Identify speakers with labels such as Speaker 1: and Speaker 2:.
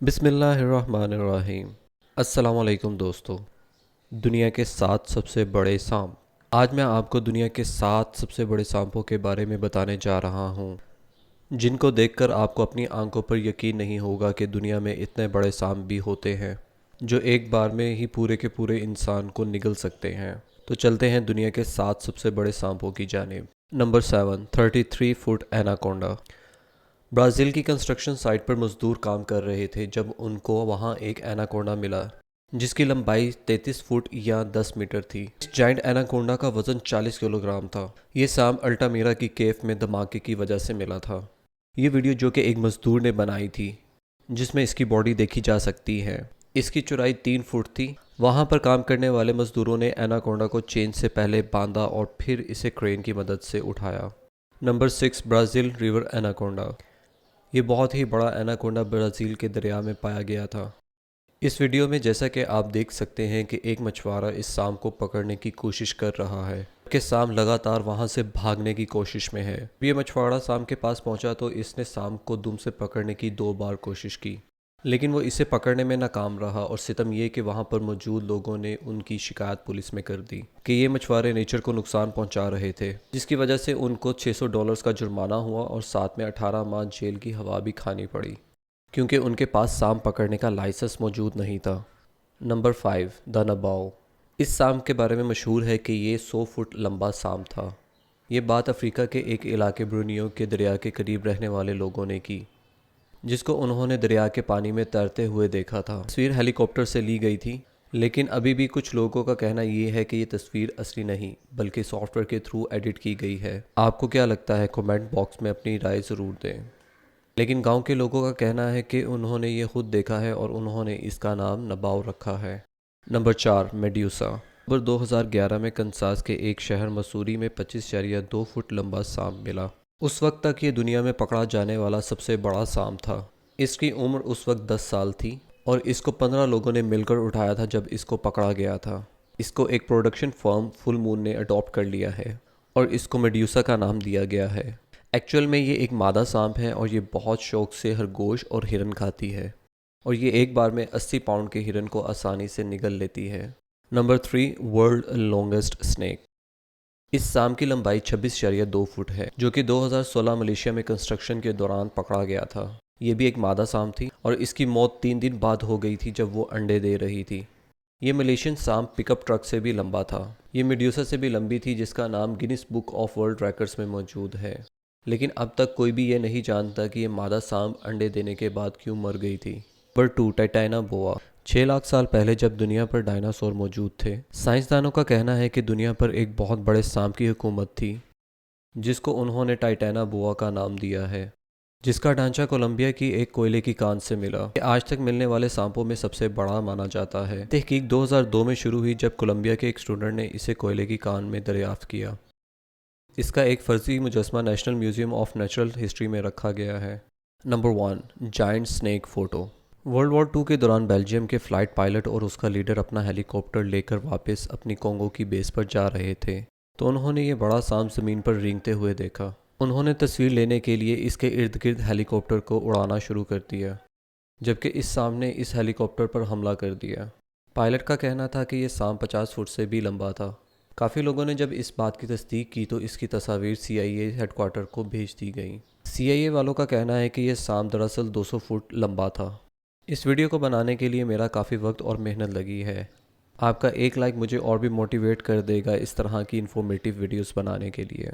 Speaker 1: बिस्मिल्लाहिर्रहमानिर्रहीम। अस्सलाम वालेकुम दोस्तों। दुनिया के 7 सबसे बड़े सांप। आज मैं आपको दुनिया के 7 सबसे बड़े सांपों के बारे में बताने जा रहा हूँ, जिनको देखकर आपको अपनी आंखों पर यकीन नहीं होगा कि दुनिया में इतने बड़े सांप भी होते हैं, जो एक बार में ही पूरे के पूरे इंसान को निगल सकते हैं। तो चलते हैं दुनिया के 7 सबसे बड़े सांपों की जानिब। Number 7, 33 foot anaconda. ब्राज़ील की कंस्ट्रक्शन साइट पर मजदूर काम कर रहे थे जब उनको वहां एक एनाकोंडा मिला, जिसकी लंबाई 33 फुट या 10 मीटर थी। इस जाइंट एनाकोंडा का वजन 40 किलोग्राम था। ये सांप अल्टामीरा की केव में धमाके की वजह से मिला था। ये वीडियो जो कि एक मजदूर ने बनाई थी, जिसमें इसकी बॉडी देखी जा सकती है। इसकी चौड़ाई 3 फुट थी। वहां पर काम करने वाले मजदूरों ने एनाकोंडा को चेन से पहले बांधा और फिर इसे क्रेन की मदद से उठाया। Number 6, Brazil river anaconda. ये बहुत ही बड़ा एनाकोंडा ब्राज़ील के दरिया में पाया गया था। इस वीडियो में जैसा कि आप देख सकते हैं कि एक मछुआरा इस सांप को पकड़ने की कोशिश कर रहा है, कि सांप लगातार वहां से भागने की कोशिश में है। ये मछुआरा सांप के पास पहुंचा तो इसने सांप को दुम से पकड़ने की 2 बार कोशिश की, लेकिन वो इसे पकड़ने में नाकाम रहा। और सितम ये कि वहाँ पर मौजूद लोगों ने उनकी शिकायत पुलिस में कर दी कि ये मछुआरे नेचर को नुकसान पहुँचा रहे थे, जिसकी वजह से उनको $600 का जुर्माना हुआ और साथ में 18 माह जेल की हवा भी खानी पड़ी, क्योंकि उनके पास सांप पकड़ने का लाइसेंस मौजूद नहीं था। नंबर 5, द नबाओ। इस सांप के बारे में मशहूर है कि ये 100 फुट लंबा सांप था। ये बात अफ्रीका के एक इलाके ब्रूनियो के दरिया के करीब रहने वाले लोगों ने की, जिसको उन्होंने दरिया के पानी में तैरते हुए देखा था। तस्वीर हेलीकॉप्टर से ली गई थी, लेकिन अभी भी कुछ लोगों का कहना ये है कि ये तस्वीर असली नहीं बल्कि सॉफ्टवेयर के थ्रू एडिट की गई है। आपको क्या लगता है? कमेंट बॉक्स में अपनी राय ज़रूर दें। लेकिन गांव के लोगों का कहना है कि उन्होंने ये खुद देखा है और उन्होंने इसका नाम नबाओ रखा है। Number 4, medusa. नंबर 2011 में कंसास के एक शहर मसूरी में 25.2 फुट लंबा सांप मिला। उस वक्त तक ये दुनिया में पकड़ा जाने वाला सबसे बड़ा सांप था। इसकी उम्र उस वक्त 10 साल थी और इसको 15 लोगों ने मिलकर उठाया था जब इसको पकड़ा गया था। इसको एक प्रोडक्शन फर्म फुल मून ने अडॉप्ट कर लिया है और इसको मेड्यूसा का नाम दिया गया है। एक्चुअल में ये एक मादा सांप है और ये बहुत शौक से खरगोश और हिरन खाती है, और ये एक बार में 80 पाउंड के हिरन को आसानी से निगल लेती है। Number 3, world longest snake. इस सांप की लंबाई 26.2 फुट है, जो कि 2016 मलेशिया में कंस्ट्रक्शन के दौरान पकड़ा गया था। ये भी एक मादा सांप थी और इसकी मौत 3 दिन बाद हो गई थी जब वो अंडे दे रही थी। ये मलेशियन सांप पिकअप ट्रक से भी लंबा था। ये मेड्यूसा से भी लंबी थी, जिसका नाम Guinness book of world records में मौजूद है। लेकिन अब तक कोई भी ये नहीं जानता कि ये मादा सांप अंडे देने के बाद क्यों मर गई थी। नंबर 2, टाइटानोबोआ। 6 लाख साल पहले जब दुनिया पर डायनासोर मौजूद थे, साइंसदानों का कहना है कि दुनिया पर एक बहुत बड़े सांप की हुकूमत थी, जिसको उन्होंने टाइटानोबोआ का नाम दिया है, जिसका ढांचा कोलंबिया की एक कोयले की कान से मिला। ये आज तक मिलने वाले सांपों में सबसे बड़ा माना जाता है। तहकीक 2002 में शुरू हुई जब कोलंबिया के एक स्टूडेंट ने इसे कोयले की कान में दरियाफ्त किया। इसका एक फर्जी मुजस्मा national museum of natural history में रखा गया है। Number 1, giant snake photo. World war 2 के दौरान बेल्जियम के फ़्लाइट पायलट और उसका लीडर अपना हेलीकॉप्टर लेकर वापस अपनी कोंगो की बेस पर जा रहे थे, तो उन्होंने ये बड़ा सांप ज़मीन पर रेंगते हुए देखा। उन्होंने तस्वीर लेने के लिए इसके इर्द गिर्द हेलीकॉप्टर को उड़ाना शुरू कर दिया, जबकि इस सांप ने इस हेलीकॉप्टर पर हमला कर दिया। पायलट का कहना था कि यह सांप 50 फुट से भी लंबा था। काफ़ी लोगों ने जब इस बात की तस्दीक की तो इसकी तस्वीर CIA हेडक्वार्टर को भेज दी गई। CIA वालों का कहना है कि यह सांप दरअसल 200 फुट लंबा था। इस वीडियो को बनाने के लिए मेरा काफ़ी वक्त और मेहनत लगी है। आपका एक लाइक मुझे और भी मोटिवेट कर देगा इस तरह की इन्फॉर्मेटिव वीडियोस बनाने के लिए।